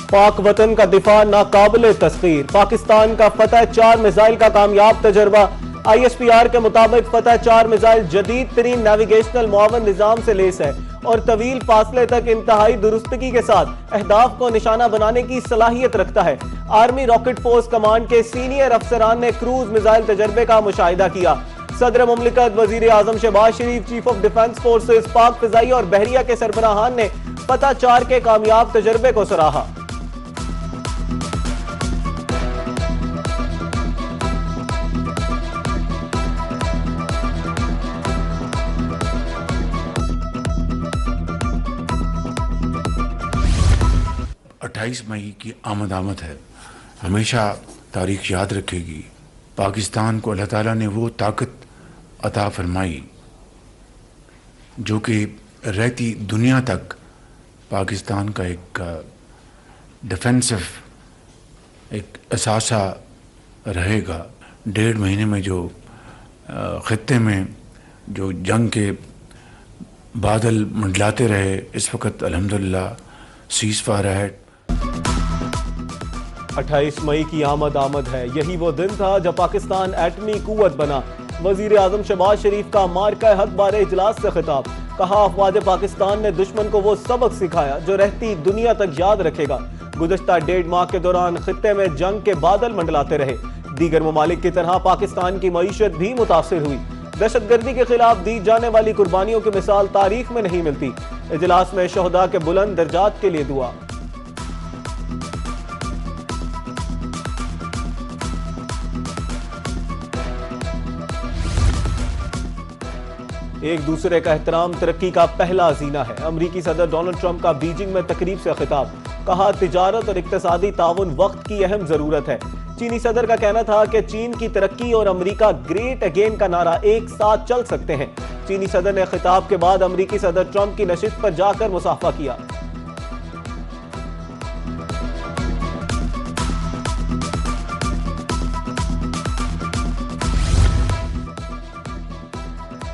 पाक वतन का दिफा नाकाबिले तस्खीर। पाकिस्तान का फतह 4 मिसाइल का कामयाब तजर्बा। ISPR के मुताबिक फतह 4 मिसाइल जदीद तरीन नेविगेशनल मुआवन निजाम से लेस है और तवील फासले तक इंतहाई दुरुस्तगी के साथ अहदाफ को निशाना बनाने की सलाहियत रखता है। आर्मी रॉकेट फोर्स कमांड के सीनियर अफसरान ने क्रूज मिसाइल तजर्बे का मुशाहिदा किया। सदर मुमलिकत वजीर आजम शहबाज शरीफ, चीफ ऑफ डिफेंस फोर्सेज, पाक फिजाई और बहरिया के सरबराहान ने फतह 4 के कामयाब तजर्बे को सराहा। मई की आमद है, हमेशा तारीख याद रखेगी। पाकिस्तान को अल्लाह ताला ने वो ताकत अता फरमाई जो कि रहती दुनिया तक पाकिस्तान का एक डिफेंसिव एक असासा रहेगा। 1.5 महीने में जो ख़ित्ते में जो जंग के बादल मंडलाते रहे, इस वक्त अल्हम्दुलिल्लाह सीज़ फायर है। 28 मई की आमद है। यही वो दिन था जब पाकिस्तान एटमी कुव्वत बना। वजीर आजम शहबाज शरीफ का मार्का हक बारे इजलास से खिताब। कहा, अफवाज पाकिस्तान ने दुश्मन को वो सबक सिखाया जो रहती दुनिया तक याद रखेगा। गुज़श्ता 1.5 माह के दौरान खित्ते में जंग के बादल मंडलाते रहे। दीगर ममालिक की तरह पाकिस्तान की मईशत भी मुतासिर हुई। दहशतगर्दी के खिलाफ दी जाने वाली कुर्बानियों की मिसाल तारीख में नहीं मिलती। इजलास में शहदा के बुलंद दर्जात के लिए दुआ। एक दूसरे का एहतराम तरक्की का पहला जीना है। अमरीकी सदर डोनाल्ड ट्रंप का बीजिंग में तकरीब से खिताब। कहा, तिजारत और इक्तिसादी ताउन वक्त की अहम जरूरत है। चीनी सदर का कहना था कि चीन की तरक्की और अमरीका ग्रेट अगेन का नारा एक साथ चल सकते हैं। चीनी सदर ने खिताब के बाद अमरीकी सदर ट्रंप की नशिस्त पर जाकर मुसाफा किया।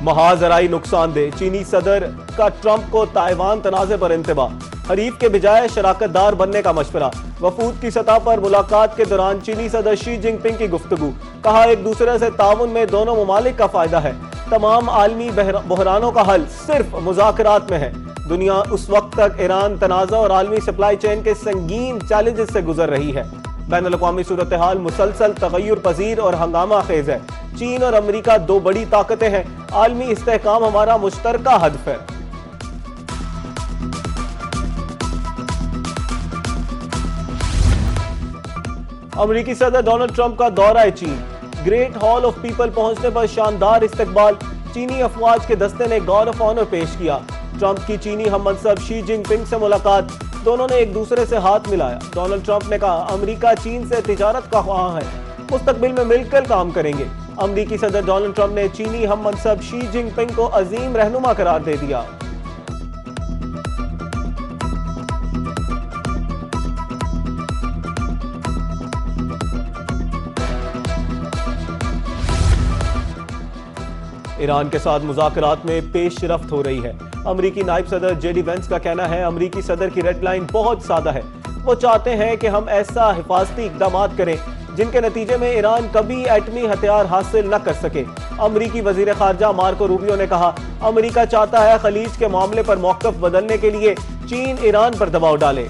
महाजराई नुकसानदेह। चीनी सदर का ट्रंप को ताइवान तनाज़े पर इंतबा। हरीफ के बजाय शराकतदार बनने का मशवरा। वफूद की सतह पर मुलाकात के दौरान चीनी सदर शी जिनपिंग की गुफ्तगू। कहा, एक दूसरे से ताउन में दोनों ममालिक का फायदा है। तमाम आलमी बहरानों का हल सिर्फ मुज़ाकरात में है। दुनिया उस वक्त तक ईरान तनाज़ा और आलमी सप्लाई चेन के संगीन चैलेंजेस से गुजर रही है। बैनुल-अक़वामी सूरत हाल मुसलसल तग़य्युर पज़ीर और हंगामा खेज है। चीन और अमरीका दो बड़ी ताकतें हैं। आलमी इस्तेहकाम हमारा मुश्तरका हदफ है। अमरीकी सदर डोनाल्ड ट्रंप का दौरा चीन। ग्रेट हॉल ऑफ पीपल पहुंचने पर शानदार इस्तकबाल। चीनी अफवाज के दस्ते ने गार्ड ऑफ ऑनर पेश किया। ट्रंप की चीनी हममनसब शी जिनपिंग से मुलाकात। दोनों ने एक दूसरे से हाथ मिलाया। डोनाल्ड ट्रंप ने कहा, अमरीका चीन से तिजारत का ख्वाह है, मुस्तकबिल में मिलकर काम करेंगे। अमरीकी सदर डोनाल्ड ट्रंप ने चीनी हममनसब शी जिनपिंग को अजीम रहनुमा करार दे दिया। ईरान के साथ मुज़ाकरात में पेशरफ्त हो रही है। अमरीकी नायब सदर जेडी वेंस का कहना है, अमरीकी सदर की रेड लाइन बहुत सादा है। वो चाहते हैं कि हम ऐसा हिफाजती इक़दाम करें जिनके नतीजे में ईरान कभी एटमी हथियार हासिल न कर सके। अमरीकी वजीर खारजा मार्को रूबियो ने कहा, अमरीका चाहता है खलीज के मामले पर मौक़िफ़ बदलने के लिए चीन ईरान पर दबाव डाले।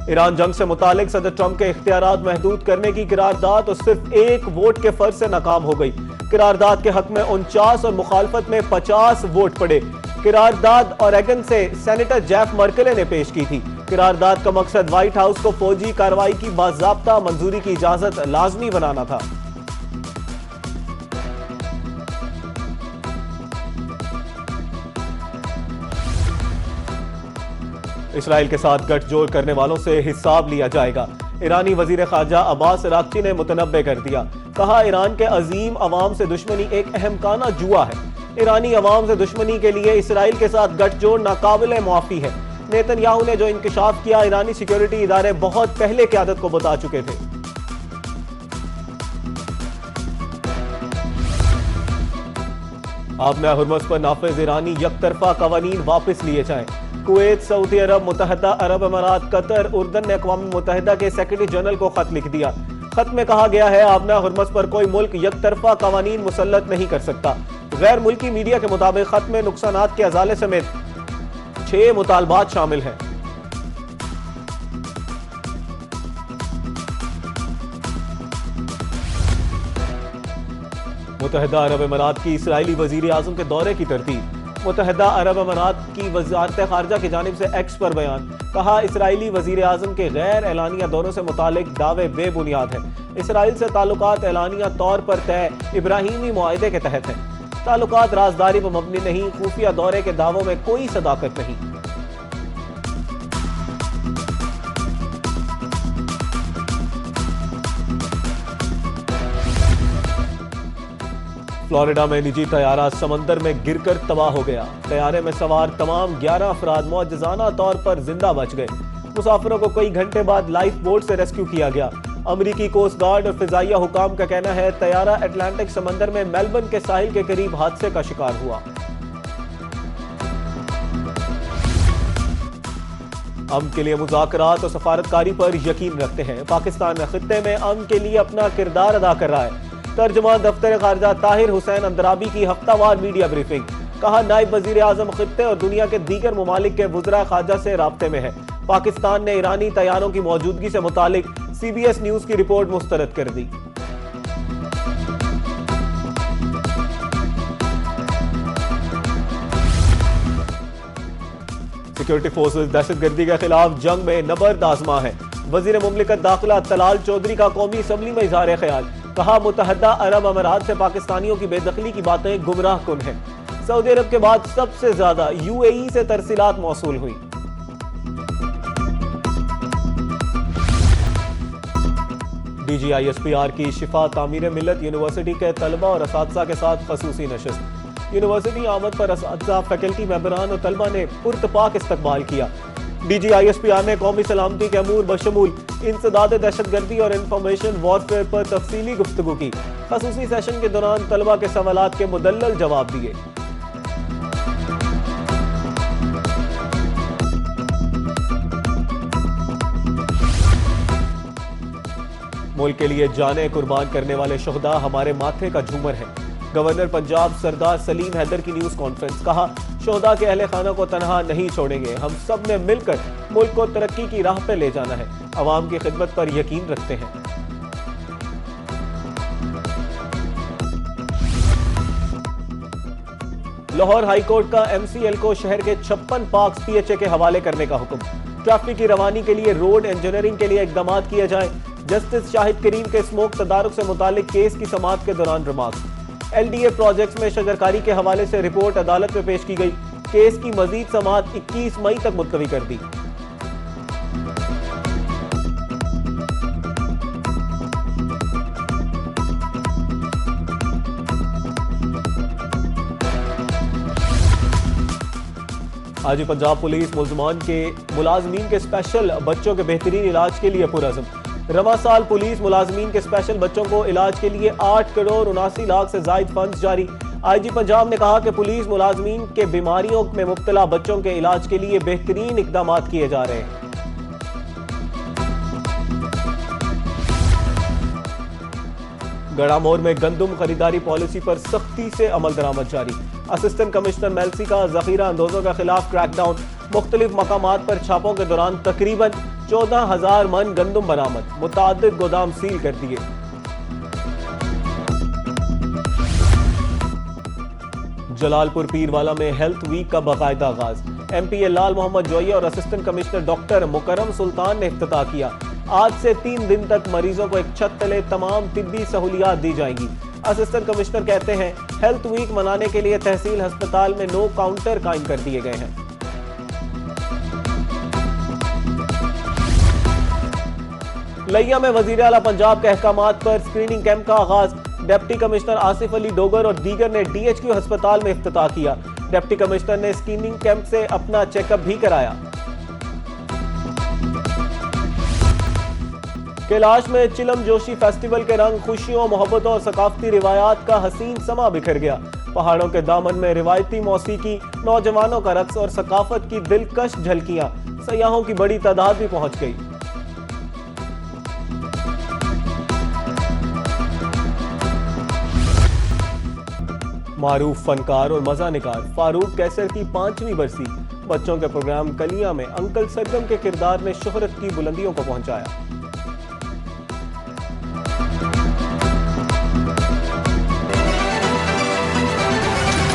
ईरान जंग से मुतालिक सदर ट्रंप के इख्तियारात महदूद करने की करारदाद और सिर्फ एक वोट के फर्ज से नाकाम हो गई। करारदाद के हक में 49 और मुखालफत में 50 वोट पड़े। करारदाद ओरेगन से सेनेटर जेफ मर्कले ने पेश की थी। करारदाद का मकसद व्हाइट हाउस को फौजी कार्रवाई की बाज़ाब्ता मंजूरी की इजाजत लाजमी बनाना था। इसराइल के साथ गठजोड़ करने वालों से हिसाब लिया जाएगा। ईरानी वजीर खारजा अब्बास अराक्ची ने मुतनब्बे कर दिया। कहा, ईरान के अजीम अवाम से दुश्मनी एक अहमकाना जुआ है। ईरानी अवाम से दुश्मनी के लिए इसराइल के साथ गठजोड़ नाकाबिले मुआफी है। नेतन्याहू ने जो इंकशाफ किया, ईरानी सिक्योरिटी इदारे बहुत पहले क़यादत को बता चुके थे। आपना हुर्मस पर नाफिज ईरानी यकतरफा कवानीन वापस लिए जाएं। कुवैत, सऊदी अरब, मुत्तहदा अरब अमारात, कतर, उर्दन ने अक़वाम मुत्तहिदा के सेक्रेटरी जनरल को खत लिख दिया। खत में कहा गया है आपना हुर्मस पर कोई मुल्क यकतरफा कवानीन मुसल्लत नहीं कर सकता। गैर मुल्की मीडिया के मुताबिक खत में नुकसानात के अजाले समेत 6 मुतालबात शामिल हैं। मुत्तहदा अरब अमारात की इसराइली वजीर आजम के दौरे की तरतीब। मुत्तहदा अरब अमारात की वजारत खारजा की जानिब से एक्स पर बयान। कहा इसराइली वजीर आजम के गैर एलानिया दौरों से मुतालिक दावे बेबुनियाद है। इसराइल से ताल्लुकात एलानिया तौर पर तय इब्राहिमी मुआहदे के तहत है। ताल्लुकात राजदारी पर मबनी नहीं, खुफिया दौरे के दावों में कोई सदाकत नहीं। फ्लोरिडा में निजी तैयारा समंदर में गिरकर तबाह हो गया। तैयारे में सवार तमाम 11 अफराद मौजज़ाना तौर पर जिंदा बच गए। मुसाफिरों को कई घंटे बाद लाइफ बोट से रेस्क्यू किया गया। अमरीकी कोस्ट गार्ड और फिजाइया हुकाम का कहना है तैयारा अटलांटिक समंदर में मेलबर्न के साहिल के करीब हादसे का शिकार हुआ। अमन के लिए मुज़ाकरात और सफारतकारी पर यकीन रखते हैं। पाकिस्तान खित्ते में अमन के लिए अपना किरदार अदा कर रहा है। तर्जुमान दफ्तर खारजा ताहिर हुसैन अंदराबी की हफ्तावार मीडिया ब्रीफिंग। कहा नायब वजीर आजम खित्ते और दुनिया के दीगर ममालिक के वुज़रा खारजा से राब्ते में है। पाकिस्तान ने ईरानी तैयारों की मौजूदगी से मुतालिक CBS न्यूज की रिपोर्ट मुस्तरद कर दी। सिक्योरिटी फोर्सेस दहशतगर्दी के खिलाफ जंग में नबर्द आजमा है। वजीर मुमलिकत दाखिला तलाल चौधरी का कौमी असम्बली में इजहार ख्याल। कहा मुत्तहदा अरब अमारात से पाकिस्तानियों की बेदखली की बातें गुमराह कुन है। सऊदी अरब के बाद सबसे ज्यादा UAE से तरसीलात मौसूल हुई। DGISPR की शिफा तामीर मिल्लत यूनिवर्सिटी के तलबा और असातिज़ा के साथ खसूसी नशिस्त। यूनिवर्सिटी आमद पर असातिज़ा, फैकल्टी, मेंबरान और तलबा ने पुरतपाक इस्तकबाल किया। DGISPR ने कौमी सलामती के अमूर बशमूल इंसदाद दहशतगर्दी और इंफॉर्मेशन वॉरफेयर पर तफसीली गुफ्तगू की। खसूसी सेशन के दौरान तलबा के सवालात के मुदल्लल जवाब दिए। मुल्क के लिए जाने कुर्बान करने वाले शहदा हमारे माथे का झूमर है। गवर्नर पंजाब सरदार सलीम हैदर की न्यूज कॉन्फ्रेंस। कहा शोहदा के अहले खाना को तनहा नहीं छोड़ेंगे। हम सब ने मिलकर मुल्क को तरक्की की राह पर ले जाना है। अवाम की खिदमत पर यकीन रखते हैं। लाहौर हाईकोर्ट का MCL को शहर के 56 पार्क्स PHA के हवाले करने का हुक्म। ट्रैफिक की रवानी के लिए रोड इंजीनियरिंग के लिए इकदाम किए जाएं। जस्टिस शाहिद करीम के स्मोक तदारुक से मुतालिक केस की समाअत के दौरान रिमार्क्स। LDA प्रोजेक्ट्स में शजरकारी के हवाले से रिपोर्ट अदालत में पेश की गई। केस की मजीद समाअत 21 मई तक मुलतवी कर दी। आज ही पंजाब पुलिस मुलाजमीन के स्पेशल बच्चों के बेहतरीन इलाज के लिए पुरअज़म। रवा साल पुलिस मुलाजमीन के स्पेशल बच्चों को इलाज के लिए 8 करोड़ 79 लाख से जायद फंड जारी। IG पंजाब ने कहा कि पुलिस मुलाजमीन के बीमारियों में मुब्तला बच्चों के इलाज के लिए बेहतरीन इकदाम किए जा रहे हैं। गड़ामोर में गंदम खरीदारी पॉलिसी पर सख्ती से अमल दरामद जारी। असिस्टेंट कमिश्नर मेलसी का जखीरा अंदोजों के खिलाफ क्रैकडाउन। मुख्तलिफ मकामात पर छापों के दौरान तकरीबन 14,000 मन गंदम बरामद। मुतादिद गोदाम सील कर दिए। जलालपुर पीरवाला में हेल्थ वीक का बाकायदा आगाज। MPA लाल मोहम्मद जोइया और असिस्टेंट कमिश्नर डॉक्टर मुकरम सुल्तान ने इफ्तिताह किया। आज से 3 दिन तक मरीजों को एक छत तले तमाम तिब्बी सहूलियात दी जाएंगी। असिस्टेंट कमिश्नर कहते हैं हेल्थ वीक मनाने के लिए तहसील अस्पताल में 9 काउंटर कायम कर दिए गए हैं। लिया में वजीर आला पंजाब के अहकामात पर स्क्रीनिंग कैंप का आगाज। डिप्टी कमिश्नर आसिफ अली डोगर और दीगर ने DHQ अस्पताल में इफ्तिताह किया। डिप्टी कमिश्नर ने स्क्रीनिंग कैंप से अपना चेकअप भी कराया। कैलाश में चिलम जोशी फेस्टिवल के रंग, खुशियों, मोहब्बतों और सकाफती रिवायात का हसीन समा बिखर गया। पहाड़ों के दामन में रिवायती मौसीकी, नौजवानों का रक्स और सकाफत की दिलकश झलकियां, सयाहों की बड़ी तादाद भी पहुंच गई। मारूफ फनकार और मजा निकार फारूक कैसर की 5वीं बरसी। बच्चों के प्रोग्राम कलियां में अंकल सरगम के किरदार ने शोहरत की बुलंदियों को पहुंचाया।